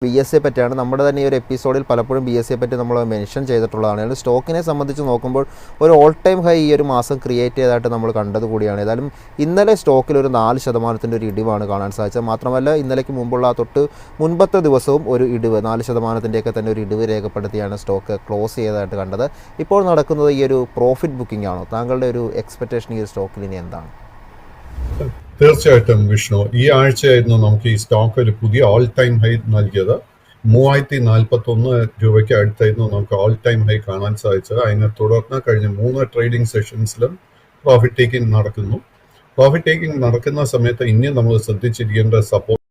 BSE പറ്റിയാണ്. നമ്മുടെ തന്നെ ഈ ഒരു എപ്പിസോഡിൽ പലപ്പോഴും BSE പറ്റി നമ്മൾ മെൻഷൻ ചെയ്തിട്ടുള്ളതാണ്. സ്റ്റോക്കിനെ സംബന്ധിച്ച് നോക്കുമ്പോൾ ഒരു ഓൾ ടൈം ഹൈ ഈ ഒരു മാസം ക്രിയേറ്റ് ചെയ്തതായിട്ട് നമ്മൾ കണ്ടത് കൂടിയാണ്. ഏതായാലും ഇന്നലെ സ്റ്റോക്കിൽ ഒരു 4% ഒരു ഇടിവാണ് കാണാൻ സാധിച്ചത്. മാത്രമല്ല ഇന്നലേക്ക് മുമ്പുള്ള തൊട്ട് മുൻപത്തെ ദിവസവും ഒരു ഇടിവ് 4%ൻ്റെയൊക്കെ തന്നെ ഒരു ഇടിവ് രേഖപ്പെടുത്തിയാണ് സ്റ്റോക്ക് ക്ലോസ് ചെയ്തതായിട്ട് കണ്ടത്. ഇപ്പോൾ നടക്കുന്നത് ഈ ഒരു പ്രോഫിറ്റ് ബുക്കിംഗ് ആണോ? താങ്കളുടെ ഒരു എക്സ്പെക്റ്റേഷൻ ഈ ഒരു സ്റ്റോക്കിൽ ഇനി എന്താണ്? തീർച്ചയായിട്ടും വിഷ്ണു, ഈ ആഴ്ചയായിരുന്നു നമുക്ക് ഈ സ്റ്റോക്ക് ഒരു പുതിയ ഓൾ ടൈം ഹൈ നൽകിയത്. 3041 രൂപയ്ക്ക് അടുത്തായിരുന്നു നമുക്ക് ഓൾ ടൈം ഹൈ കാണാൻ സാധിച്ചത്. അതിനെ തുടർന്ന് കഴിഞ്ഞ 3 ട്രേഡിംഗ് സെഷൻസിലും പ്രോഫിറ്റ് ടേക്കിംഗ് നടക്കുന്നു. പ്രോഫിറ്റ് ടേക്കിംഗ് നടക്കുന്ന സമയത്ത് ഇനിയും നമ്മൾ ശ്രദ്ധിച്ചിരിക്കേണ്ട സപ്പോർട്ട്